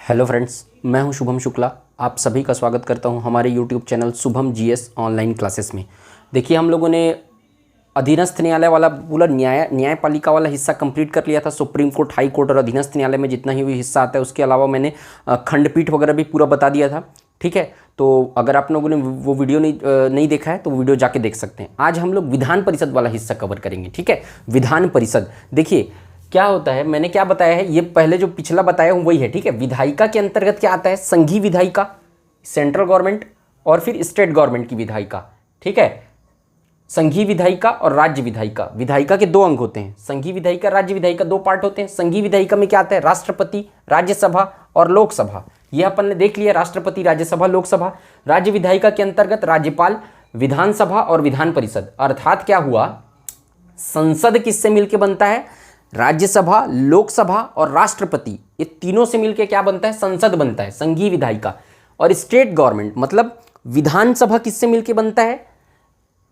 Hello friends, मैं हूं शुभम शुक्ला। आप सभी का स्वागत करता हूं हमारे YouTube channel Shubham GS online classes में। देखिए, हम लोगों ने अधीनस्थ न्यायालय वाला पूरा न्यायपालिका वाला हिस्सा कंप्लीट कर लिया था। सुप्रीम कोर्ट, हाई कोर्ट और अधीनस्थ न्यायालय में जितना ही भी हिस्सा आता है, उसके अलावा मैंने खंडपीठ वगैरह भी पूरा बता दिया था। ठीक है, तो अगर आप लोगों ने वो वीडियो नहीं देखा है तो वो वीडियो जाके देख सकते हैं। आज हम लोग विधान परिषद वाला हिस्सा कवर करेंगे। ठीक है, विधान परिषद देखिए क्या होता है, मैंने क्या बताया है, ये पहले जो पिछला बताया हूँ वही है। ठीक है, विधायिका के अंतर्गत क्या आता है, संघीय विधायिका, सेंट्रल गवर्नमेंट और फिर स्टेट गवर्नमेंट की विधायिका। ठीक है, संघीय विधायिका और राज्य विधायिका। विधायिका के दो अंग होते हैं, संघीय विधायिका, राज्य विधायिका, दो पार्ट होते हैं। संघीय विधायिका में क्या आता है, राष्ट्रपति, राज्यसभा और लोकसभा। यह अपन ने देख लिया, राष्ट्रपति, राज्यसभा, लोकसभा। राज्य विधायिका के अंतर्गत राज्यपाल, विधानसभा और विधान परिषद। अर्थात क्या हुआ, संसद किससे मिलकर बनता है, राज्यसभा, लोकसभा और राष्ट्रपति, ये तीनों से मिलकर क्या बनता है, संसद बनता है, संघीय विधायिका। और स्टेट गवर्नमेंट मतलब विधानसभा किससे मिलकर बनता है,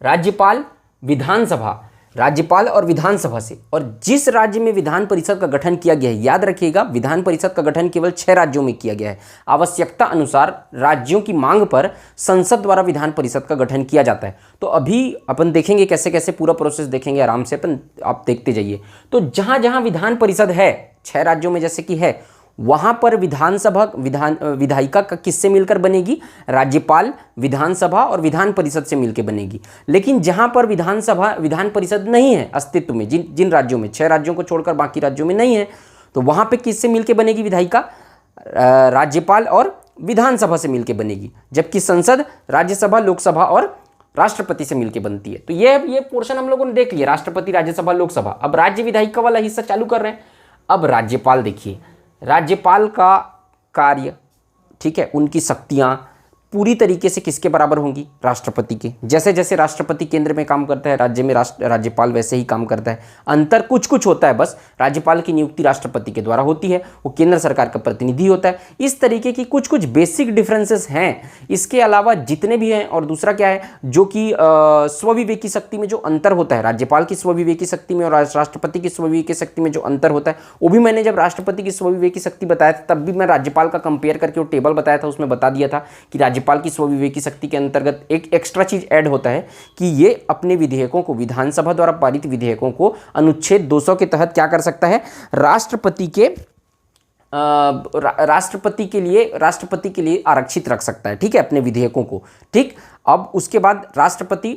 राज्यपाल, विधानसभा, राज्यपाल और विधानसभा से। और जिस राज्य में विधान परिषद का गठन किया गया है, याद रखिएगा, विधान परिषद का गठन केवल 6 राज्यों में किया गया है। आवश्यकता अनुसार राज्यों की मांग पर संसद द्वारा विधान परिषद का गठन किया जाता है। तो अभी अपन देखेंगे कैसे कैसे पूरा प्रोसेस देखेंगे आराम से, अपन आप देखते जाइए। तो जहां जहां विधान परिषद है 6 राज्यों में जैसे कि है, वहां पर विधानसभा विधायिका का किससे मिलकर बनेगी, राज्यपाल, विधानसभा और विधान परिषद से मिलकर बनेगी। लेकिन जहां पर विधान परिषद नहीं है अस्तित्व में, जिन राज्यों में, 6 राज्यों को छोड़कर बाकी राज्यों में नहीं है, तो वहां पे किससे मिलकर बनेगी विधायिका, राज्यपाल और विधानसभा से मिलकर बनेगी। जबकि संसद राज्यसभा, लोकसभा और राष्ट्रपति से मिलकर बनती है। तो ये पोर्शन हम लोगों ने देख लिया, राष्ट्रपति, राज्यसभा, लोकसभा। अब राज्य विधायिका वाला हिस्सा चालू कर रहे हैं। अब राज्यपाल देखिए, राज्यपाल का कार्य, ठीक है, उनकी शक्तियां पूरी तरीके से किसके बराबर होंगी, राष्ट्रपति के। जैसे जैसे राष्ट्रपति केंद्र में काम करता है, राज्य में राज्यपाल वैसे ही काम करता है। अंतर कुछ कुछ होता है बस, राज्यपाल की नियुक्ति राष्ट्रपति के द्वारा होती है, वो केंद्र सरकार का प्रतिनिधि होता है। इस तरीके की कुछ कुछ बेसिक डिफरेंसेस हैं। इसके अलावा जितने भी हैं, और दूसरा क्या है, जो कि स्वविवेकी शक्ति में जो अंतर होता है, राज्यपाल की स्वविवेकी शक्ति में और राष्ट्रपति की स्वविवेकी शक्ति में जो अंतर होता है, वो भी मैंने जब राष्ट्रपति की स्वविवेकी शक्ति बताया था तब भी मैं राज्यपाल का कंपेयर करके वो टेबल बताया था, उसमें बता दिया था कि राज्यपाल की स्वविवेकी शक्ति के अंतर्गत एक एक्स्ट्रा चीज ऐड होता है कि ये अपने विधेयकों को, विधानसभा द्वारा पारित विधेयकों को अनुच्छेद 200 के तहत क्या कर सकता है, राष्ट्रपति के लिए आरक्षित रख सकता है। ठीक है, अपने विधेयकों को। ठीक, अब उसके बाद राष्ट्रपति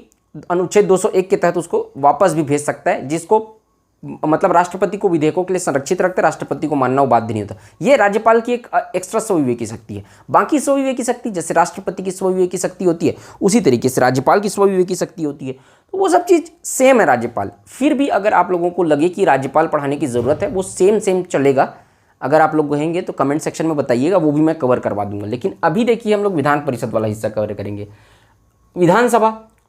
अनुच्छेद 201 के तहत उसको वापस भी भेज सकता है, जिसको मतलब राष्ट्रपति को विधेयकों के लिए संरक्षित रखते, राष्ट्रपति को मानना वो बाध्य नहीं होता। ये राज्यपाल की एक एक्स्ट्रा स्वविवेकी शक्ति है। बाकी स्वविवेकी शक्ति जैसे राष्ट्रपति की स्वविवेकी शक्ति होती है, उसी तरीके से राज्यपाल की स्वविवेकी शक्ति होती है। तो वो सब चीज़ सेम है राज्यपाल। फिर भी अगर आप लोगों को लगे कि राज्यपाल पढ़ाने की ज़रूरत है, वो सेम चलेगा। अगर आप लोग कहेंगे तो कमेंट सेक्शन में बताइएगा, वो भी मैं कवर करवा दूंगा। लेकिन अभी देखिए, हम लोग विधान परिषद वाला हिस्सा कवर करेंगे।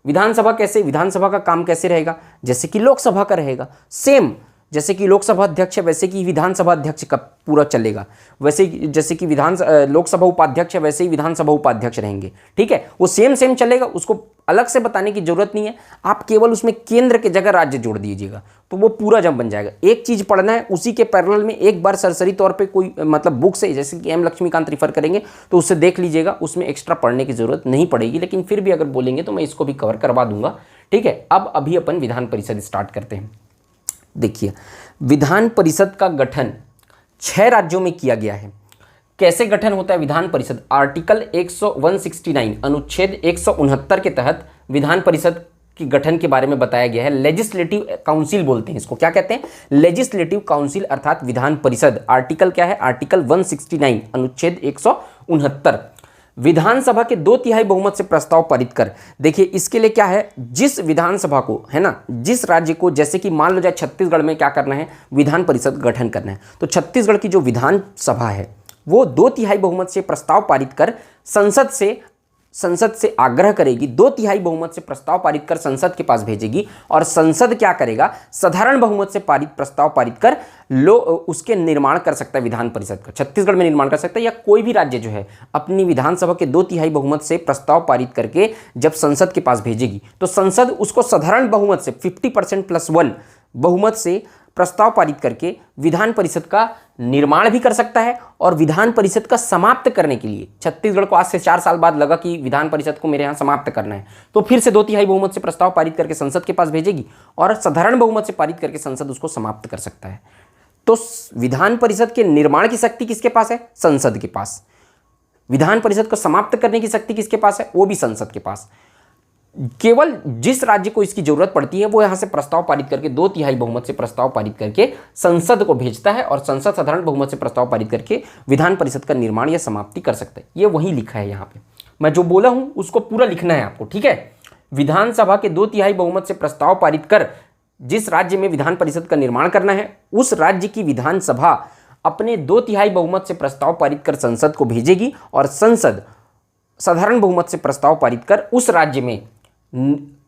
विधानसभा कैसे, विधानसभा का काम कैसे रहेगा, जैसे कि लोकसभा का रहेगा। सेम जैसे कि लोकसभा अध्यक्ष है वैसे कि विधानसभा अध्यक्ष का पूरा चलेगा। वैसे जैसे कि लोकसभा उपाध्यक्ष है वैसे ही विधानसभा उपाध्यक्ष रहेंगे। ठीक है, वो सेम चलेगा, उसको अलग से बताने की जरूरत नहीं है। आप केवल उसमें केंद्र के जगह राज्य जोड़ दीजिएगा तो वो पूरा जम बन जाएगा। एक चीज पढ़ना है, उसी के पैरेलल में एक बार सरसरी तौर पे कोई मतलब बुक से, जैसे कि एम लक्ष्मीकांत रिफर करेंगे तो उससे देख लीजिएगा, उसमें एक्स्ट्रा पढ़ने की जरूरत नहीं पड़ेगी। लेकिन फिर भी अगर बोलेंगे तो मैं इसको भी कवर करवा दूंगा। ठीक है, अब अभी अपन विधान परिषद स्टार्ट करते हैं। देखिए, विधान परिषद का गठन 6 राज्यों में किया गया है। कैसे गठन होता है विधान परिषद, आर्टिकल 169 अनुच्छेद 169 के तहत विधान परिषद के गठन के बारे में बताया गया है। लेजिस्लेटिव काउंसिल बोलते हैं इसको। क्या कहते हैं, लेजिस्लेटिव काउंसिल अर्थात विधान परिषद। आर्टिकल क्या है, आर्टिकल 169 अनुच्छेद 169। विधानसभा के 2/3 बहुमत से प्रस्ताव पारित कर। देखिए, इसके लिए क्या है, जिस विधानसभा को, है ना, जिस राज्य को, जैसे कि मान लो जाए छत्तीसगढ़ में क्या करना है, विधान परिषद गठन करना है, तो छत्तीसगढ़ की जो विधानसभा है वो 2/3 बहुमत से प्रस्ताव पारित कर संसद से आग्रह करेगी, 2/3 बहुमत से प्रस्ताव पारित कर संसद के पास भेजेगी, और संसद क्या करेगा, साधारण बहुमत से प्रस्ताव पारित कर उसके निर्माण कर सकता है विधान परिषद का। छत्तीसगढ़ में निर्माण कर सकता है, या कोई भी राज्य जो है अपनी विधानसभा के 2/3 बहुमत से प्रस्ताव पारित करके जब संसद के पास भेजेगी तो संसद उसको साधारण बहुमत से 50% + 1 बहुमत से प्रस्ताव पारित करके विधान परिषद का निर्माण भी कर सकता है और विधान परिषद का समाप्त करने के लिए छत्तीसगढ़ को आज से 4 साल बाद लगा कि विधान परिषद को मेरे यहाँ समाप्त करना है, तो फिर से 2/3 बहुमत से प्रस्ताव पारित करके संसद के पास भेजेगी और साधारण बहुमत से पारित करके संसद उसको समाप्त कर सकता है। तो विधान परिषद के निर्माण की शक्ति किसके पास है? संसद के पास। विधान परिषद को समाप्त करने की शक्ति किसके पास है? वो भी संसद के पास। केवल जिस राज्य को इसकी जरूरत पड़ती है वो यहां से प्रस्ताव पारित करके 2/3 बहुमत से प्रस्ताव पारित करके संसद को भेजता है और संसद साधारण बहुमत से प्रस्ताव पारित करके विधान परिषद का निर्माण या समाप्ति कर सकता है। ये वही लिखा है यहाँ पे, मैं जो बोला हूं उसको पूरा लिखना है आपको, ठीक है। विधानसभा के 2/3 बहुमत से प्रस्ताव पारित कर जिस राज्य में विधान परिषद का निर्माण करना है उस राज्य की विधानसभा अपने 2/3 बहुमत से प्रस्ताव पारित कर संसद को भेजेगी और संसद साधारण बहुमत से प्रस्ताव पारित कर उस राज्य में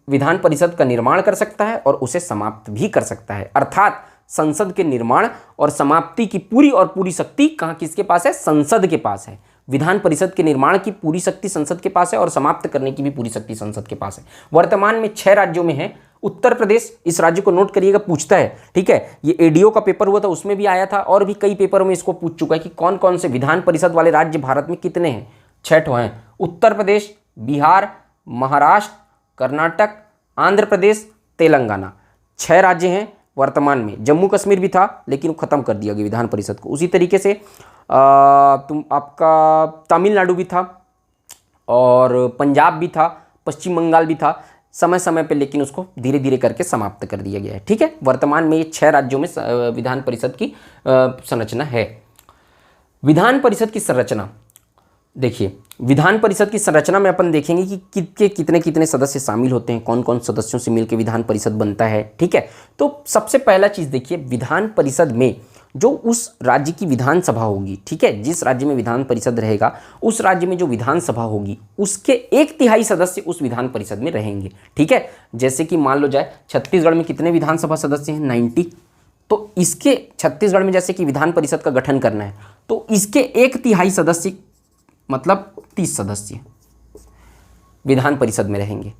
विधान परिषद का निर्माण कर सकता है और उसे समाप्त भी कर सकता है। अर्थात संसद के निर्माण और समाप्ति की पूरी और पूरी शक्ति कहाँ किसके पास है? संसद के पास है। विधान परिषद के निर्माण की पूरी शक्ति संसद के पास है और समाप्त करने की भी पूरी शक्ति संसद के पास है। वर्तमान में 6 राज्यों में है। उत्तर प्रदेश, इस राज्य को नोट करिएगा, पूछता है, ठीक है। ये एडीओ का पेपर हुआ था उसमें भी आया था और भी कई पेपरों में इसको पूछ चुका है कि कौन कौन से विधान परिषद वाले राज्य भारत में कितने हैं? 6 ठो हैं। उत्तर प्रदेश, बिहार, महाराष्ट्र, कर्नाटक, आंध्र प्रदेश, तेलंगाना, 6 राज्य हैं वर्तमान में। जम्मू कश्मीर भी था लेकिन वो खत्म कर दिया गया विधान परिषद को। उसी तरीके से आपका तमिलनाडु भी था और पंजाब भी था, पश्चिम बंगाल भी था समय समय पे, लेकिन उसको धीरे धीरे करके समाप्त कर दिया गया है, ठीक है। वर्तमान में ये 6 राज्यों में विधान परिषद की संरचना है। विधान परिषद की संरचना देखिए, विधान परिषद की संरचना में अपन देखेंगे कि कितने कितने सदस्य शामिल होते हैं, कौन कौन सदस्यों से मिलकर विधान परिषद बनता है, ठीक है। तो सबसे पहला चीज़ देखिए, विधान परिषद में जो उस राज्य की विधानसभा होगी, ठीक है, जिस राज्य में विधान परिषद रहेगा उस राज्य में जो विधानसभा होगी उसके 1/3 सदस्य उस विधान परिषद में रहेंगे, ठीक है। जैसे कि मान लो जाए छत्तीसगढ़ में कितने विधानसभा सदस्य हैं? 90। तो इसके छत्तीसगढ़ में जैसे कि विधान परिषद का गठन करना है तो इसके 1/3 सदस्य मतलब 30 सदस्य विधान परिषद में रहेंगे।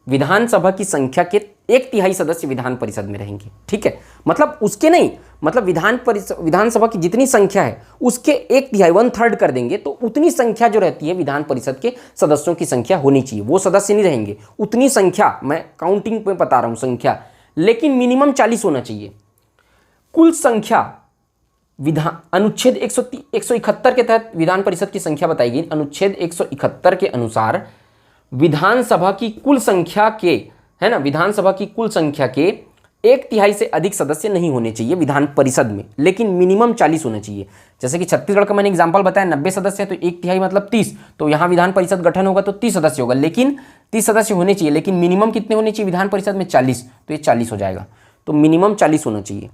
विधानसभा की संख्या के 1/3 सदस्य विधान परिषद में रहेंगे, ठीक है। मतलब उसके नहीं, मतलब विधानसभा की जितनी संख्या है उसके 1/3 1/3 कर देंगे तो उतनी संख्या जो रहती है विधान परिषद के सदस्यों की संख्या होनी चाहिए। वो सदस्य नहीं रहेंगे, उतनी संख्या, मैं काउंटिंग में बता रहा हूँ संख्या, लेकिन मिनिमम 40 होना चाहिए। कुल संख्या अनुच्छेद 171 के तहत विधान परिषद की संख्या बताई गई। अनुच्छेद 171 के अनुसार विधानसभा की कुल संख्या के, है ना, विधानसभा की कुल संख्या के 1/3 से अधिक सदस्य नहीं होने चाहिए विधान परिषद में, लेकिन मिनिमम 40 होना चाहिए। जैसे कि छत्तीसगढ़ का मैंने एग्जांपल बताया, 90 सदस्य है तो 1/3 मतलब 30, तो यहाँ विधान परिषद गठन होगा तो 30 सदस्य होगा, लेकिन 30 सदस्य होने चाहिए, लेकिन मिनिमम कितने होने चाहिए विधान परिषद में? 40, तो ये 40 हो जाएगा। तो मिनिमम 40 होना चाहिए,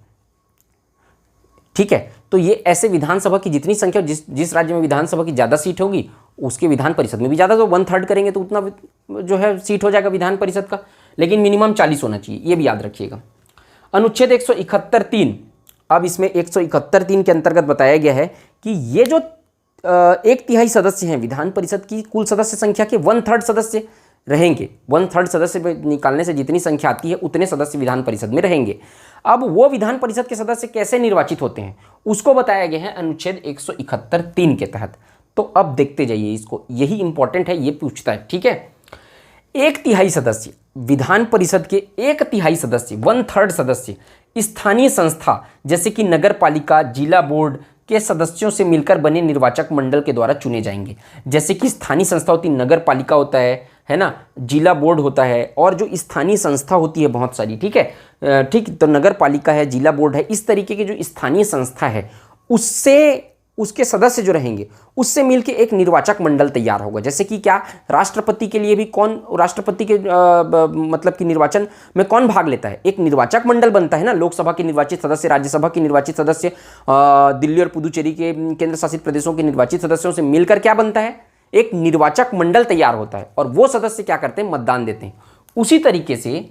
ठीक है। तो ये ऐसे विधानसभा की जितनी संख्या, जिस राज्य में विधानसभा की ज़्यादा सीट होगी उसके विधान परिषद में भी ज़्यादा, तो 1/3 करेंगे तो उतना जो है सीट हो जाएगा विधान परिषद का, लेकिन मिनिमम 40 होना चाहिए, ये भी याद रखिएगा। अनुच्छेद 171(3), अब इसमें 171(3) के अंतर्गत बताया गया है कि ये जो 1/3 सदस्य हैं विधान परिषद की कुल सदस्य संख्या के 1/3 सदस्य रहेंगे। 1/3 सदस्य निकालने से जितनी संख्या आती है उतने सदस्य विधान परिषद में रहेंगे। अब वो विधान परिषद के सदस्य कैसे निर्वाचित होते हैं उसको बताया गया है अनुच्छेद 171(3) के तहत। तो अब देखते जाइए इसको, यही इंपॉर्टेंट है, ये पूछता है, ठीक है। 1/3 सदस्य विधान परिषद के 1/3 सदस्य 1/3 सदस्य स्थानीय संस्था जैसे कि नगर पालिका, जिला बोर्ड के सदस्यों से मिलकर बने निर्वाचक मंडल के द्वारा चुने जाएंगे। जैसे कि स्थानीय संस्था होती है, नगर पालिका होता है ना, जिला बोर्ड होता है, और जो स्थानीय संस्था होती है बहुत सारी, ठीक है, ठीक, तो नगर पालिका है, जिला बोर्ड है, इस तरीके की जो स्थानीय संस्था है उससे उसके सदस्य जो रहेंगे उससे मिलके एक निर्वाचक मंडल तैयार होगा। जैसे कि क्या, राष्ट्रपति के लिए भी कौन, राष्ट्रपति के मतलब कि निर्वाचन में कौन भाग लेता है? एक निर्वाचक मंडल बनता है ना, लोकसभा के निर्वाचित सदस्य, राज्यसभा के निर्वाचित सदस्य, दिल्ली और पुदुचेरी के केंद्र शासित प्रदेशों के निर्वाचित सदस्यों से मिलकर क्या बनता है? एक निर्वाचक मंडल तैयार होता है और वो सदस्य क्या करते हैं? मतदान देते हैं। उसी तरीके से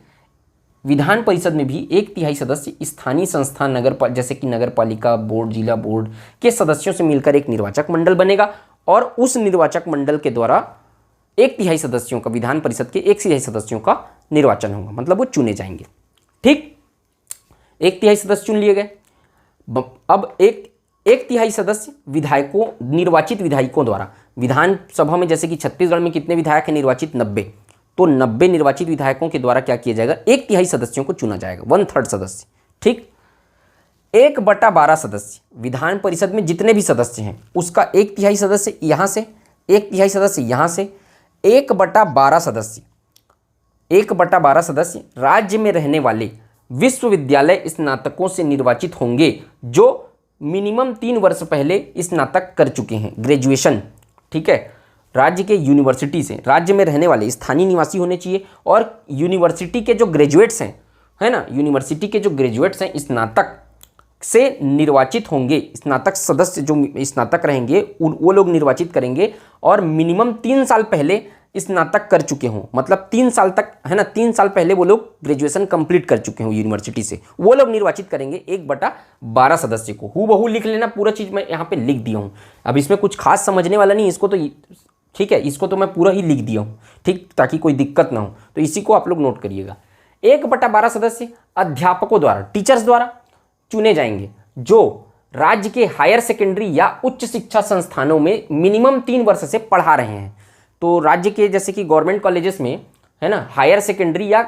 विधान परिषद में भी 1/3 सदस्य स्थानीय संस्था, जैसे कि नगर पालिका, बोर्ड, जिला बोर्ड के सदस्यों से मिलकर एक निर्वाचक मंडल बनेगा और उस निर्वाचक मंडल के द्वारा 1/3 सदस्यों का, विधान परिषद के 1/3 सदस्यों का निर्वाचन होगा, मतलब वो चुने जाएंगे, ठीक। एक तिहाई सदस्य चुन लिए गए। अब एक तिहाई सदस्य विधायकों, निर्वाचित विधायकों द्वारा, विधानसभा में जैसे कि छत्तीसगढ़ में कितने विधायक हैं निर्वाचित, 90, तो 90 निर्वाचित विधायकों के द्वारा क्या किया जाएगा, एक तिहाई सदस्यों को चुना जाएगा, 1/3 सदस्य। ठीक, 1/12 सदस्य, विधान परिषद में जितने भी सदस्य हैं उसका एक तिहाई सदस्य यहाँ से, एक तिहाई सदस्य यहाँ से, 1/12 सदस्य, 1/12 सदस्य राज्य में रहने वाले विश्वविद्यालय स्नातकों से निर्वाचित होंगे जो मिनिमम 3 वर्ष पहले स्नातक कर चुके हैं, ग्रेजुएशन। ठीक है, राज्य के यूनिवर्सिटी से, राज्य में रहने वाले स्थानीय निवासी होने चाहिए, और यूनिवर्सिटी के जो ग्रेजुएट्स हैं, है ना, यूनिवर्सिटी के जो ग्रेजुएट्स हैं स्नातक से निर्वाचित होंगे, स्नातक सदस्य जो स्नातक रहेंगे वो लोग निर्वाचित करेंगे, और मिनिमम 3 साल पहले स्नातक कर चुके हों, मतलब 3 साल तक, है ना, 3 साल पहले वो लोग ग्रेजुएशन कंप्लीट कर चुके हों यूनिवर्सिटी से, वो लोग निर्वाचित करेंगे 1/12 सदस्य को। हूबहू लिख लेना, पूरा चीज़ मैं यहाँ पे लिख दिया हूँ, अब इसमें कुछ खास समझने वाला नहीं, इसको तो ठीक है, इसको तो मैं पूरा ही लिख दिया हूँ, ठीक, ताकि कोई दिक्कत ना हो, तो इसी को आप लोग नोट करिएगा। 1/12 सदस्य अध्यापकों द्वारा, टीचर्स द्वारा चुने जाएंगे जो राज्य के हायर सेकेंडरी या उच्च शिक्षा संस्थानों में मिनिमम 3 वर्ष से पढ़ा रहे हैं। तो राज्य के जैसे कि गवर्नमेंट कॉलेजेस में, है ना, हायर सेकेंडरी या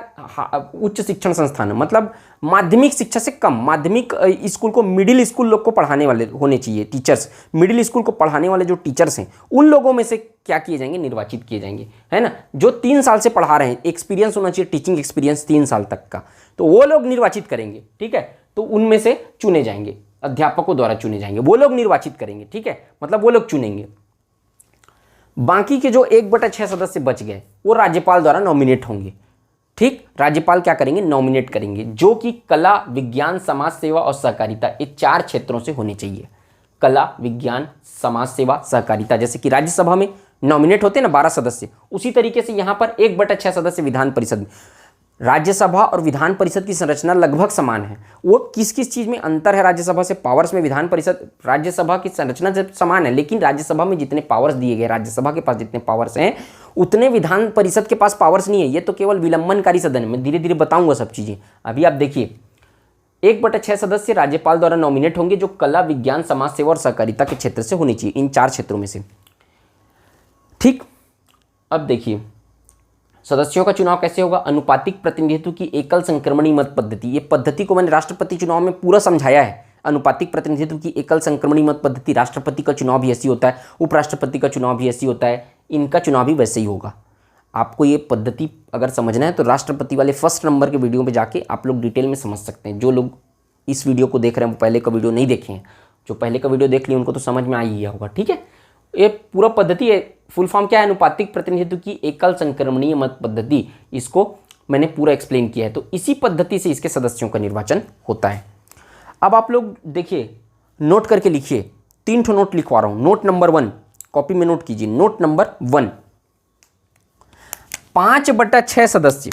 उच्च शिक्षण संस्थान, मतलब माध्यमिक शिक्षा से कम, माध्यमिक स्कूल को मिडिल स्कूल लोग को पढ़ाने वाले होने चाहिए टीचर्स, मिडिल स्कूल को पढ़ाने वाले जो टीचर्स हैं उन लोगों में से क्या किए जाएंगे, निर्वाचित किए जाएंगे, है ना, जो 3 साल से पढ़ा रहे हैं, एक्सपीरियंस होना चाहिए, टीचिंग एक्सपीरियंस 3 साल तक का, तो वो लोग निर्वाचित करेंगे। ठीक है, तो उनमें से चुने जाएंगे, अध्यापकों द्वारा चुने जाएंगे, वो लोग निर्वाचित करेंगे। ठीक है, मतलब वो लोग चुनेंगे। बाकी के जो 1/6 सदस्य बच गए वो राज्यपाल द्वारा नॉमिनेट होंगे। ठीक, राज्यपाल क्या करेंगे, नॉमिनेट करेंगे, जो कि कला, विज्ञान, समाज सेवा और सहकारिता, ये 4 क्षेत्रों से होने चाहिए। कला, विज्ञान, समाज सेवा, सहकारिता, जैसे कि राज्यसभा में नॉमिनेट होते हैं ना 12 सदस्य, उसी तरीके से यहाँ पर 1/6 सदस्य विधान परिषद में। राज्यसभा और विधान परिषद की संरचना लगभग समान है। वो किस किस चीज़ में अंतर है राज्यसभा से, पावर्स में विधान परिषद, राज्यसभा की संरचना जब समान है, लेकिन राज्यसभा में जितने पावर्स दिए गए, राज्यसभा के पास जितने पावर्स हैं उतने विधान परिषद के पास पावर्स नहीं है। ये तो केवल विलंबनकारी सदन है, मैं धीरे धीरे बताऊंगा सब चीज़ें। अभी आप देखिए, 1/6 सदस्य राज्यपाल द्वारा नॉमिनेट होंगे जो कला, विज्ञान, समाज सेवा और सहकारिता के क्षेत्र से होनी चाहिए, इन 4 क्षेत्रों में से। ठीक, अब देखिए सदस्यों का चुनाव कैसे होगा, अनुपातिक प्रतिनिधित्व की एकल संक्रमणी मत पद्धति। ये पद्धति को मैंने राष्ट्रपति चुनाव में पूरा समझाया है। अनुपातिक प्रतिनिधित्व की एकल संक्रमणी मत पद्धति, राष्ट्रपति का चुनाव भी ऐसी होता है, उपराष्ट्रपति का चुनाव भी ऐसी होता है, इनका चुनाव भी वैसे ही होगा। आपको ये पद्धति अगर समझना है तो राष्ट्रपति वाले फर्स्ट नंबर के वीडियो में जाके आप लोग डिटेल में समझ सकते हैं। जो लोग इस वीडियो को देख रहे हैं वो पहले का वीडियो नहीं देखे हैं, जो पहले का वीडियो देख लिए उनको तो समझ में आ ही गया होगा। ठीक है, ये पूरा पद्धति है, फुल फॉर्म क्या है, अनुपातिक प्रतिनिधित्व की एकल संक्रमणीय मत पद्धति, इसको मैंने पूरा एक्सप्लेन किया है। तो इसी पद्धति से इसके सदस्यों का निर्वाचन होता है। अब आप लोग देखिए, नोट करके लिखिए, 3 ठो नोट लिखवा रहा हूं। नोट नंबर 1 कॉपी में नोट कीजिए। नोट नंबर 1, 5/6 सदस्य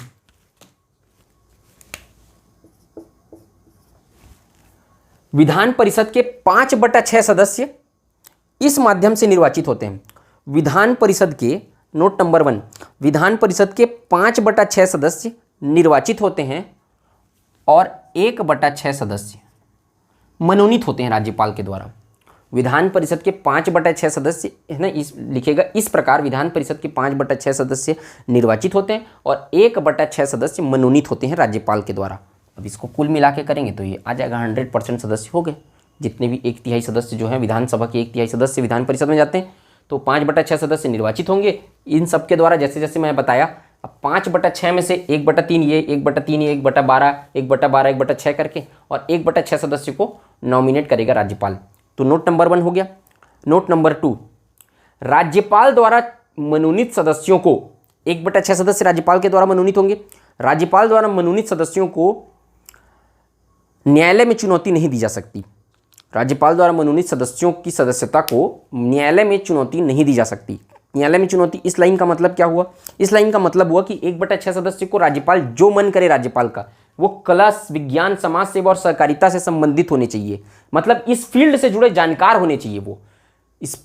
विधान परिषद के 5/6 सदस्य इस माध्यम से निर्वाचित होते हैं। विधान परिषद के, नोट नंबर 1, विधान परिषद के 5/6 सदस्य निर्वाचित होते हैं और 1/6 सदस्य मनोनीत होते हैं राज्यपाल के द्वारा। विधान परिषद के 5/6 सदस्य, है ना, इस लिखेगा इस प्रकार, विधान परिषद के 5/6 सदस्य निर्वाचित होते हैं और 1/6 सदस्य मनोनीत होते हैं राज्यपाल के द्वारा। अब इसको कुल मिला के करेंगे तो ये आ जाएगा 100% सदस्य हो गए। जितने भी 1/3 सदस्य जो हैं विधानसभा के 1/3 सदस्य विधान परिषद में जाते हैं, तो 5/6 सदस्य निर्वाचित होंगे इन सब के द्वारा, जैसे जैसे मैं बताया। अब 5/6 में से 1/3 ये, 1/3 ये, 1/12, 1/12, 1/6 करके, और 1/6 सदस्य को नॉमिनेट करेगा राज्यपाल। तो नोट नंबर 1 हो गया। नोट नंबर 2, राज्यपाल द्वारा मनोनीत सदस्यों को, 1/6 सदस्य राज्यपाल के द्वारा मनोनीत होंगे। राज्यपाल द्वारा मनोनीत सदस्यों को न्यायालय में चुनौती नहीं दी जा सकती। राज्यपाल द्वारा मनोनीत सदस्यों की सदस्यता को न्यायालय में चुनौती नहीं दी जा सकती। न्यायालय में चुनौती, इस लाइन का मतलब क्या हुआ, इस लाइन का मतलब हुआ कि 1/6 सदस्य को राज्यपाल जो मन करे, राज्यपाल का वो कला, विज्ञान, समाज सेवा और सहकारिता से संबंधित होने चाहिए, मतलब इस फील्ड से जुड़े जानकार होने चाहिए। वो इस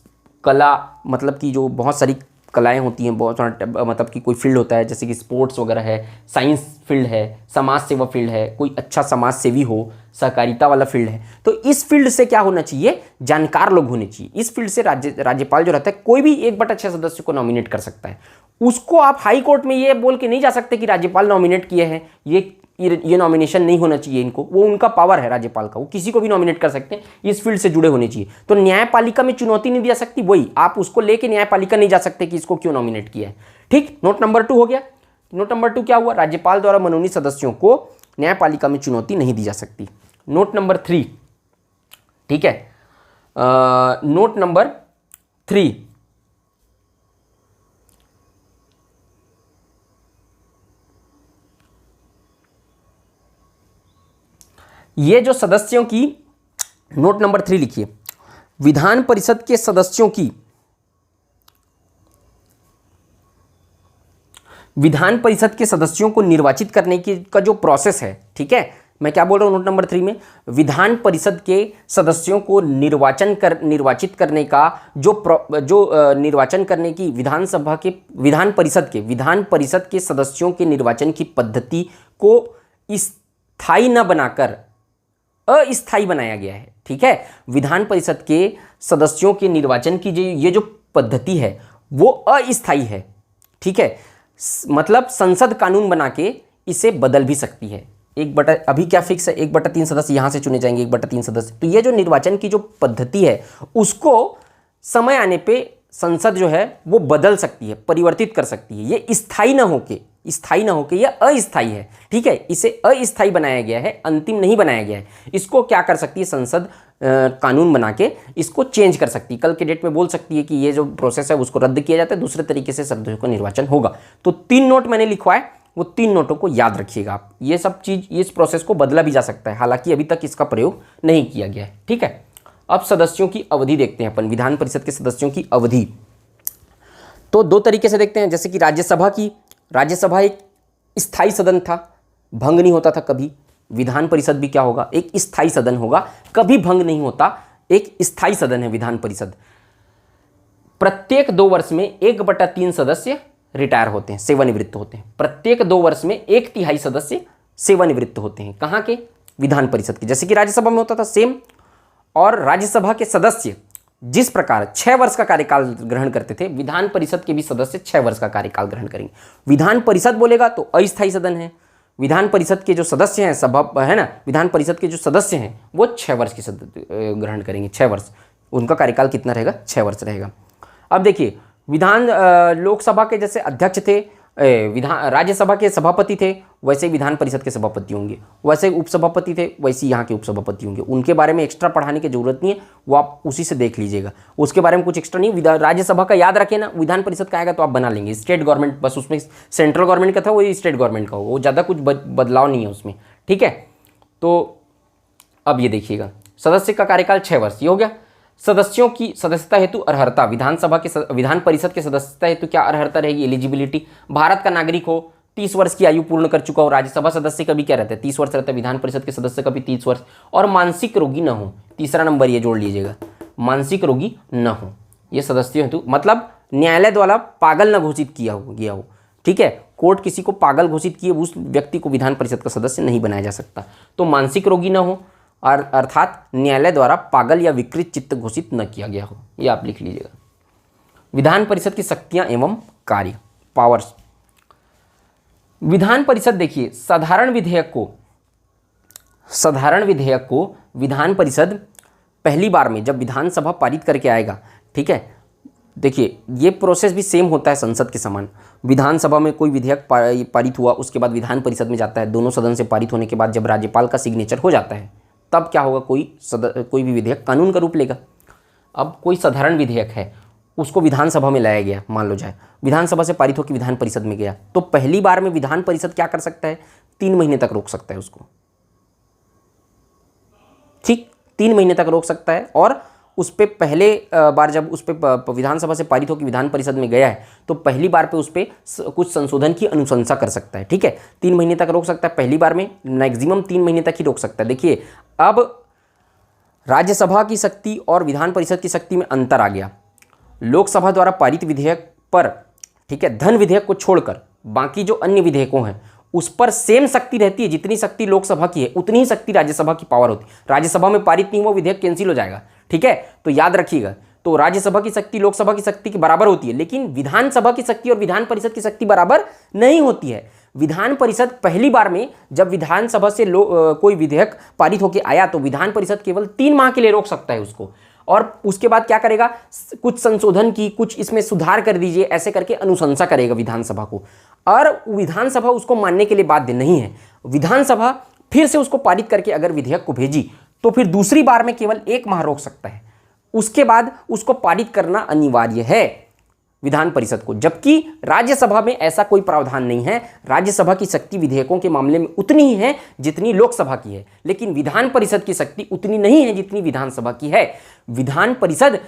कला, मतलब कि जो बहुत सारी कलाएं होती हैं, बहुत सारा मतलब कि कोई फील्ड होता है जैसे कि स्पोर्ट्स वगैरह है, साइंस फील्ड है, समाज सेवा फील्ड है, कोई अच्छा समाज सेवी हो, सहकारिता वाला फील्ड है, तो इस फील्ड से क्या होना चाहिए, जानकार लोग होने चाहिए। इस फील्ड से राज्यपाल जो रहता है कोई भी 1/6 सदस्य को नॉमिनेट कर सकता है। उसको आप हाई कोर्ट में ये बोल के नहीं जा सकते कि राज्यपाल नॉमिनेट किए हैं, ये नॉमिनेशन नहीं होना चाहिए इनको, वो उनका पावर है राज्यपाल का, वो किसी को भी नॉमिनेट कर सकते हैं, इस फील्ड से जुड़े होने चाहिए। तो न्यायपालिका में चुनौती नहीं दी सकती, वही आप उसको लेके न्यायपालिका नहीं जा सकते कि इसको क्यों नॉमिनेट किया है। ठीक, नोट नंबर 2 हो गया। नोट नंबर 2 क्या हुआ, राज्यपाल द्वारा मनोनीत सदस्यों को न्यायपालिका में चुनौती नहीं दी जा सकती। नोट नंबर 3, ठीक है, नोट नंबर 3, ये जो सदस्यों की, नोट नंबर 3 लिखिए, विधान परिषद के सदस्यों की, विधान परिषद के सदस्यों को निर्वाचित करने की का जो प्रोसेस है, ठीक है, मैं क्या बोल रहा हूं नोट नंबर 3 में, विधान परिषद के सदस्यों को निर्वाचित करने का जो निर्वाचन करने की विधानसभा के विधान परिषद के सदस्यों के निर्वाचन की पद्धति को स्थायी न बनाकर अस्थायी बनाया गया है। ठीक है, विधान परिषद के सदस्यों के निर्वाचन की ये जो पद्धति है वो अस्थायी है। ठीक है, मतलब संसद कानून बना के इसे बदल भी सकती है। अभी क्या फिक्स है, 1/3 सदस्य यहां से चुने जाएंगे, 1/3 सदस्य। तो ये जो निर्वाचन की जो पद्धति है उसको समय आने पे संसद जो है वो बदल सकती है, परिवर्तित कर सकती है। ये स्थायी ना होके ये अस्थायी है। ठीक है, इसे अस्थायी बनाया गया है, अंतिम नहीं बनाया गया है। इसको क्या कर सकती है संसद, कानून बना के इसको चेंज कर सकती है। कल के डेट में बोल सकती है कि ये जो प्रोसेस है उसको रद्द किया जाता है, दूसरे तरीके से सदस्यों का निर्वाचन होगा। तो 3 नोट मैंने लिखवाए, वो 3 नोटों को याद रखिएगा आप। ये सब चीज, इस प्रोसेस को बदला भी जा सकता है, हालांकि अभी तक इसका प्रयोग नहीं किया गया है। ठीक है, अब सदस्यों की अवधि देखते हैं अपन, विधान परिषद के सदस्यों की अवधि। तो 2 तरीके से देखते हैं, जैसे कि राज्यसभा एक स्थायी सदन था, भंग नहीं होता था कभी। विधान परिषद भी क्या होगा, एक स्थायी सदन होगा, कभी भंग नहीं होता, एक स्थायी सदन है विधान परिषद। प्रत्येक 2 वर्ष में 1/3 सदस्य रिटायर होते हैं, सेवानिवृत्त होते हैं। प्रत्येक 2 वर्ष में 1/3 सदस्य सेवानिवृत्त होते हैं। कहाँ के, विधान परिषद के, जैसे कि राज्यसभा में होता था सेम। और राज्यसभा के सदस्य जिस प्रकार 6 वर्ष का कार्यकाल ग्रहण करते थे, विधान परिषद के भी सदस्य 6 वर्ष का कार्यकाल ग्रहण करेंगे। विधान परिषद बोलेगा तो अस्थायी सदन है। विधान परिषद के जो सदस्य हैं, सभा है ना, विधान परिषद के जो सदस्य हैं वो 6 वर्ष की ग्रहण करेंगे, 6 वर्ष। उनका कार्यकाल कितना रहेगा, 6 वर्ष रहेगा। अब देखिए, लोकसभा के जैसे अध्यक्ष थे, राज्यसभा के सभापति थे, वैसे ही विधान परिषद के सभापति होंगे। वैसे उपसभापति थे, वैसे यहाँ के उपसभापति होंगे। उनके बारे में एक्स्ट्रा पढ़ाने की जरूरत नहीं है, वो आप उसी से देख लीजिएगा। उसके बारे में कुछ एक्स्ट्रा नहीं। राज्यसभा का याद रखे ना, विधान परिषद का आएगा तो आप बना लेंगे। स्टेट गवर्नमेंट, बस उसमें सेंट्रल गवर्नमेंट का था, वही स्टेट गवर्नमेंट का हो, वो ज़्यादा कुछ बदलाव नहीं है उसमें। ठीक है, तो अब ये देखिएगा, सदस्य का कार्यकाल 6 वर्ष, ये हो गया। सदस्यों की सदस्यता हेतु अर्हता, विधान परिषद के सदस्यता हेतु क्या अर्हता रहेगी, एलिजिबिलिटी। भारत का नागरिक हो, 30 वर्ष की आयु पूर्ण कर चुका हो। राज्यसभा सदस्य का भी क्या रहता है, 30 वर्ष रहता है। विधान परिषद के सदस्य का भी 30 वर्ष। और मानसिक रोगी न हो, तीसरा नंबर ये जोड़ लीजिएगा, मानसिक रोगी न हो। ये सदस्य हेतु मतलब न्यायालय द्वारा पागल न घोषित गया हो। ठीक है, कोर्ट किसी को पागल घोषित किए, उस व्यक्ति को विधान परिषद का सदस्य नहीं बनाया जा सकता। तो मानसिक रोगी न हो, और अर्थात न्यायालय द्वारा पागल या विकृत चित्त घोषित न किया गया हो, ये आप लिख लीजिएगा। विधान परिषद की शक्तियां एवं कार्य, पावर्स। विधान परिषद देखिए, साधारण विधेयक को विधान परिषद पहली बार में जब विधानसभा पारित करके आएगा, ठीक है, देखिए ये प्रोसेस भी सेम होता है संसद के समान। विधानसभा में कोई विधेयक पारित हुआ, उसके बाद विधान परिषद में जाता है, दोनों सदन से पारित होने के बाद जब राज्यपाल का सिग्नेचर हो जाता है, तब क्या होगा, कोई भी विधेयक कानून का रूप लेगा। अब कोई साधारण विधेयक है, उसको विधानसभा में लाया गया, मान लो जाए, विधानसभा से पारित होकर विधान परिषद में गया, तो पहली बार में विधान परिषद क्या कर सकता है, 3 महीने तक रोक सकता है उसको। ठीक, 3 महीने तक रोक सकता है। और उस पर पहले बार जब उस पर विधानसभा से पारित होकर विधान परिषद में गया है, तो पहली बार पे उस पर कुछ संशोधन की अनुशंसा कर सकता है। ठीक है, 3 महीने तक रोक सकता है पहली बार में, मैक्सिमम 3 महीने तक ही रोक सकता है। देखिए, अब राज्यसभा की शक्ति और विधान परिषद की शक्ति में अंतर आ गया। लोकसभा द्वारा पारित विधेयक पर, ठीक है, धन विधेयक को छोड़कर बाकी जो अन्य विधेयकों हैं उस पर सेम शक्ति रहती है। जितनी शक्ति लोकसभा की है उतनी ही शक्ति राज्यसभा की पावर होती है। राज्यसभा में पारित नहीं हुआ विधेयक कैंसिल हो जाएगा, ठीक है, तो याद रखिएगा। तो राज्यसभा की शक्ति लोकसभा की शक्ति के बराबर होती है, लेकिन विधानसभा की शक्ति और विधान परिषद की शक्ति बराबर नहीं होती है। विधान परिषद पहली बार में जब विधानसभा से कोई विधेयक पारित होकर आया तो विधान परिषद केवल 3 माह के लिए रोक सकता है उसको, और उसके बाद क्या करेगा, कुछ संशोधन की, कुछ इसमें सुधार कर दीजिए, ऐसे करके अनुशंसा करेगा विधानसभा को, और विधानसभा उसको मानने के लिए बाध्य नहीं है। विधानसभा फिर से उसको पारित करके अगर विधेयक को भेजी तो फिर दूसरी बार में केवल 1 माह रोक सकता है, उसके बाद उसको पारित करना अनिवार्य है विधान परिषद को। जबकि राज्यसभा में ऐसा कोई प्रावधान नहीं है। राज्यसभा की शक्ति विधेयकों के मामले में उतनी ही है जितनी लोकसभा की है, लेकिन विधान परिषद की शक्ति उतनी नहीं है जितनी विधानसभा की है। विधान परिषद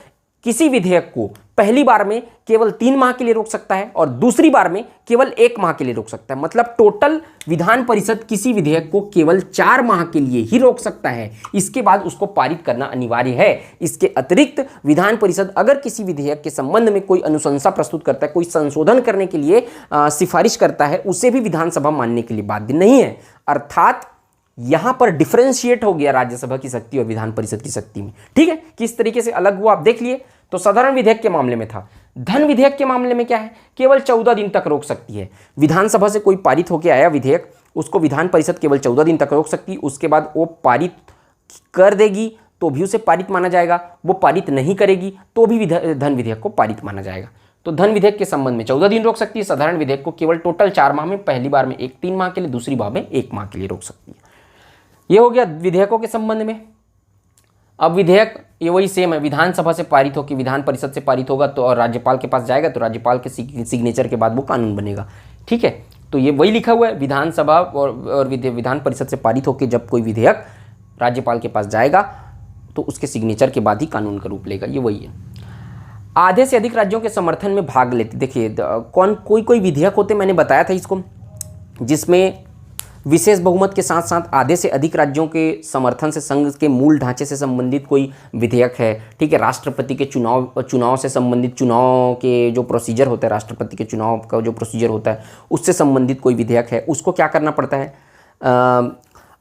किसी विधेयक को पहली बार में केवल 3 माह के लिए रोक सकता है और दूसरी बार में केवल 1 माह के लिए रोक सकता है। मतलब टोटल विधान परिषद किसी विधेयक को केवल 4 माह के लिए ही रोक सकता है, इसके बाद उसको पारित करना अनिवार्य है। इसके अतिरिक्त विधान परिषद अगर किसी विधेयक के संबंध में कोई अनुशंसा प्रस्तुत करता है, कोई संशोधन करने के लिए सिफारिश करता है, उसे भी विधानसभा मानने के लिए बाध्य नहीं है। अर्थात यहां पर डिफरेंशिएट हो गया राज्यसभा की शक्ति और विधान परिषद की शक्ति में, ठीक है। किस तरीके से अलग हुआ आप देख लिए। तो साधारण विधेयक के मामले में था। धन विधेयक के मामले में क्या है, केवल 14 दिन तक रोक सकती है। विधानसभा से कोई पारित होकर आया विधेयक, उसको विधान परिषद केवल 14 दिन तक रोक सकती है, उसके बाद वो पारित कर देगी तो भी उसे पारित माना जाएगा, वो पारित नहीं करेगी तो भी धन विधेयक को पारित माना जाएगा। तो धन विधेयक के संबंध में 14 दिन रोक सकती है, साधारण विधेयक को केवल टोटल 4 माह में, पहली बार में 3 माह के लिए, दूसरी बार में 1 माह के लिए रोक सकती है। ये हो गया विधेयकों के संबंध में। अब विधेयक ये वही सेम है, विधानसभा से पारित होकर विधान परिषद से पारित होगा तो और राज्यपाल के पास जाएगा तो राज्यपाल के सिग्नेचर के बाद वो कानून बनेगा, ठीक है। तो ये वही लिखा हुआ है, विधानसभा और विधान परिषद से पारित होकर जब कोई विधेयक राज्यपाल के पास जाएगा तो उसके सिग्नेचर के बाद ही कानून का रूप लेगा, ये वही है। आधे से अधिक राज्यों के समर्थन में भाग लेते, देखिए कोई विधेयक होते, मैंने बताया था इसको, जिसमें विशेष बहुमत के साथ साथ आधे से अधिक राज्यों के समर्थन से संघ के मूल ढांचे से संबंधित कोई विधेयक है, ठीक है। राष्ट्रपति के चुनाव से संबंधित, चुनाव के जो प्रोसीजर होता है, राष्ट्रपति के चुनाव का जो प्रोसीजर होता है उससे संबंधित कोई विधेयक है, उसको क्या करना पड़ता है,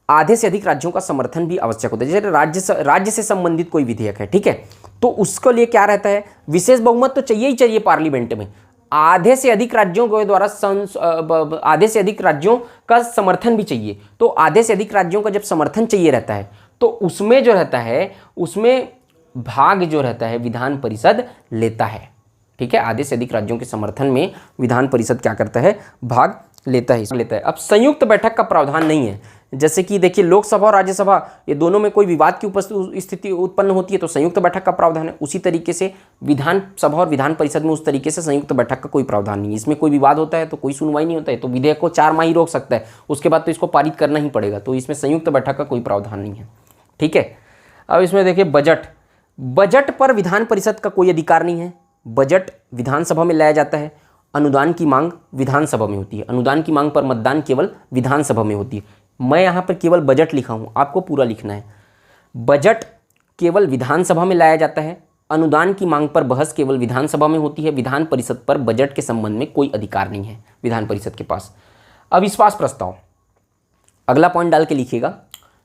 आधे से अधिक राज्यों का समर्थन भी आवश्यक होता है। जैसे राज्य से संबंधित कोई विधेयक है, ठीक है, तो उसके लिए क्या रहता है, विशेष बहुमत तो चाहिए ही चाहिए पार्लियामेंट में। आधे से अधिक राज्यों के द्वारा आधे से अधिक राज्यों का समर्थन भी चाहिए। तो आधे से अधिक राज्यों का जब समर्थन चाहिए रहता है तो उसमें जो रहता है, उसमें भाग जो रहता है विधान परिषद लेता है, ठीक है। आधे से अधिक राज्यों के समर्थन में विधान परिषद क्या करता है, भाग लेता है। अब संयुक्त बैठक का प्रावधान नहीं है। जैसे कि देखिए लोकसभा और राज्यसभा ये दोनों में कोई विवाद की स्थिति उत्पन्न होती है तो संयुक्त बैठक का प्रावधान है। उसी तरीके से विधानसभा और विधान परिषद में उस तरीके से संयुक्त बैठक का कोई प्रावधान नहीं है। इसमें कोई विवाद होता है तो कोई सुनवाई नहीं होता है, तो विधेयक को 4 माह ही रोक सकता है, उसके बाद तो इसको पारित करना ही पड़ेगा। तो इसमें संयुक्त बैठक का कोई प्रावधान नहीं है, ठीक है। अब इसमें देखिए बजट पर विधान परिषद का कोई अधिकार नहीं है। बजट विधानसभा में लाया जाता है, अनुदान की मांग विधानसभा में होती है। अनुदान की मांग पर मतदान केवल विधानसभा में होती है। मैं यहाँ पर केवल बजट लिखा हूँ, आपको पूरा लिखना है। बजट केवल विधानसभा में लाया जाता है, अनुदान की मांग पर बहस केवल विधानसभा में होती है। विधान परिषद पर बजट के संबंध में कोई अधिकार नहीं है विधान परिषद के पास। अविश्वास प्रस्ताव, अगला पॉइंट डाल के लिखिएगा,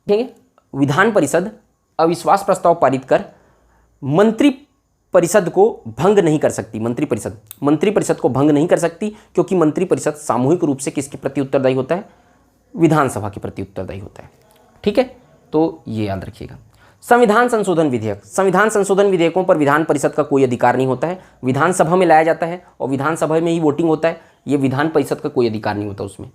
ठीक है। विधान परिषद अविश्वास प्रस्ताव पारित कर मंत्री परिषद को भंग नहीं कर सकती। मंत्री परिषद को भंग नहीं कर सकती क्योंकि मंत्री परिषद सामूहिक रूप से किसके प्रति उत्तरदायी होता है, विधानसभा के प्रति उत्तरदायी होता है, ठीक है। तो ये याद रखिएगा। संविधान संशोधन विधेयकों पर विधान परिषद का कोई अधिकार नहीं होता है। विधानसभा में लाया जाता है और विधानसभा में ही वोटिंग होता है, ये विधान परिषद का कोई अधिकार नहीं होता उसमें।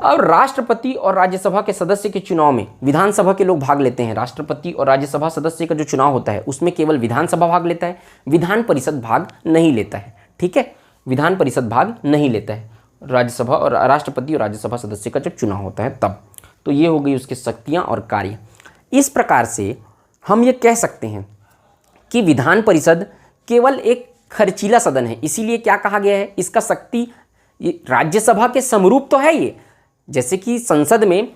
अब राष्ट्रपति और राज्यसभा के सदस्य के चुनाव में विधानसभा के लोग भाग लेते हैं। राष्ट्रपति और राज्यसभा सदस्य का जो चुनाव होता है उसमें केवल विधानसभा भाग लेता है, विधान परिषद भाग नहीं लेता है, ठीक है। विधान परिषद भाग नहीं लेता है राज्यसभा और राष्ट्रपति और राज्यसभा सदस्य का जब चुनाव होता है तब। तो ये हो गई उसकी शक्तियाँ और कार्य। इस प्रकार से हम ये कह सकते हैं कि विधान परिषद केवल एक खर्चीला सदन है। इसीलिए क्या कहा गया है, इसका शक्ति राज्यसभा के समरूप तो है ये। जैसे कि संसद में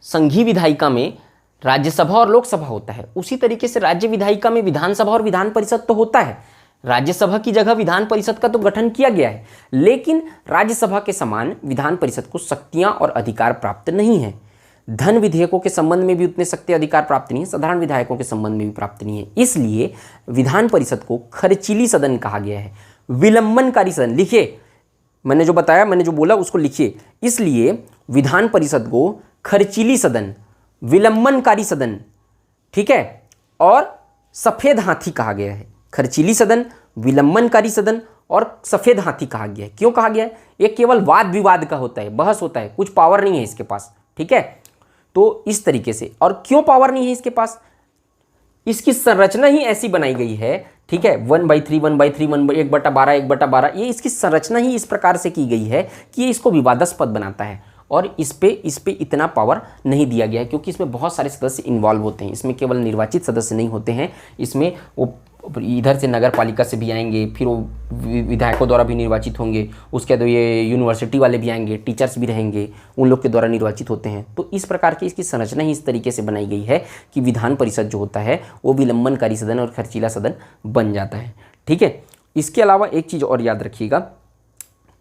संघीय विधायिका में राज्यसभा और लोकसभा होता है, उसी तरीके से राज्य विधायिका में विधानसभा और विधान परिषद तो होता है। राज्यसभा की जगह विधान परिषद का तो गठन किया गया है, लेकिन राज्यसभा के समान विधान परिषद को शक्तियां और अधिकार प्राप्त नहीं है। धन विधेयकों के संबंध में भी उतने शक्ति अधिकार प्राप्त नहीं है, साधारण विधायकों के संबंध में भी प्राप्त नहीं है। इसलिए विधान परिषद को खर्चीली सदन कहा गया है, विलंबनकारी सदन। लिखिए, मैंने जो बताया, मैंने जो बोला उसको लिखिए। इसलिए विधान परिषद को खर्चीली सदन, विलंबनकारी सदन, ठीक है, और सफेद हाथी कहा गया है। खर्चीली सदन, विलंबनकारी सदन और सफेद हाथी कहा गया है। क्यों कहा गया है? ये केवल वाद विवाद का होता है, बहस होता है, कुछ पावर नहीं है इसके पास, ठीक है। तो इस तरीके से, और क्यों पावर नहीं है इसके पास? इसकी संरचना ही ऐसी बनाई गई है, ठीक है। 1/3, 1/3, 1/12, 1/12, ये इसकी संरचना ही इस प्रकार से की गई है कि ये इसको विवादास्पद बनाता है। और इस पे इतना पावर नहीं दिया गया है, क्योंकि इसमें बहुत सारे सदस्य इन्वॉल्व होते हैं। इसमें केवल निर्वाचित सदस्य नहीं होते हैं, इसमें वो इधर से नगर पालिका से भी आएंगे, फिर वो विधायकों द्वारा भी निर्वाचित होंगे, उसके बाद ये यूनिवर्सिटी वाले भी आएंगे, टीचर्स भी रहेंगे, उन लोग के द्वारा निर्वाचित होते हैं। तो इस प्रकार की इसकी संरचना ही इस तरीके से बनाई गई है कि विधान परिषद जो होता है वो विलंबनकारी सदन और खर्चीला सदन बन जाता है, ठीक है। इसके अलावा एक चीज़ और याद रखिएगा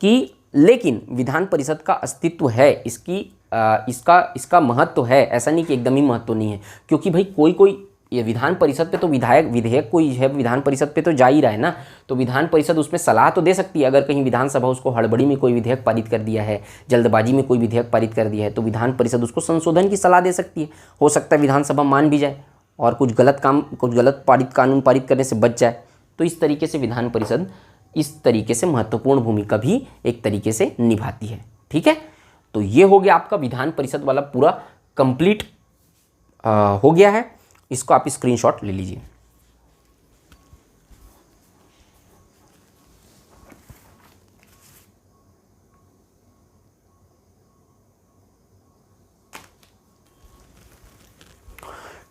कि लेकिन विधान परिषद का अस्तित्व है, इसका महत्व है, ऐसा नहीं कि एकदम ही महत्व नहीं है। क्योंकि भाई कोई ये विधान परिषद पे तो विधेयक कोई है, विधान परिषद पे तो जा ही रहा है ना, तो विधान परिषद उसमें सलाह तो दे सकती है। अगर कहीं विधानसभा उसको हड़बड़ी में कोई विधेयक पारित कर दिया है, जल्दबाजी में कोई विधेयक पारित कर दिया है, तो विधान परिषद उसको संशोधन की सलाह दे सकती है। हो सकता है विधानसभा मान भी जाए और कुछ गलत कानून पारित करने से बच जाए। तो इस तरीके से विधान परिषद इस तरीके से महत्वपूर्ण भूमिका भी एक तरीके से निभाती है, ठीक है। तो ये हो गया आपका विधान परिषद वाला पूरा कंप्लीट हो गया है। इसको आप स्क्रीनशॉट ले लीजिए।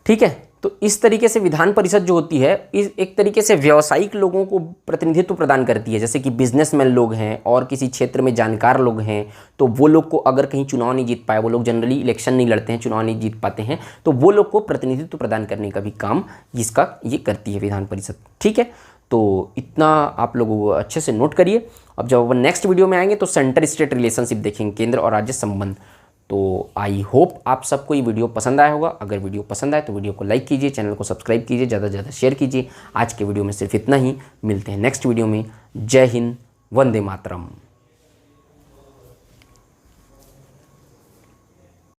ठीक है, तो इस तरीके से विधान परिषद जो होती है इस एक तरीके से व्यावसायिक लोगों को प्रतिनिधित्व प्रदान करती है। जैसे कि बिजनेसमैन लोग हैं और किसी क्षेत्र में जानकार लोग हैं, तो वो लोग को अगर कहीं चुनाव नहीं जीत पाए, वो लोग जनरली इलेक्शन नहीं लड़ते हैं, चुनाव नहीं जीत पाते हैं, तो वो लोग को प्रतिनिधित्व प्रदान करने का भी काम इसका ये करती है विधान परिषद, ठीक है। तो इतना आप लोग अच्छे से नोट करिए। अब जब नेक्स्ट वीडियो में आएंगे तो सेंटर स्टेट रिलेशनशिप देखेंगे, केंद्र और राज्य संबंध। तो आई होप आप सबको ये वीडियो पसंद आया होगा। अगर वीडियो पसंद आए तो वीडियो को लाइक कीजिए, चैनल को सब्सक्राइब कीजिए, ज़्यादा से ज़्यादा शेयर कीजिए। आज के वीडियो में सिर्फ इतना ही, मिलते हैं नेक्स्ट वीडियो में। जय हिंद, वंदे मातरम।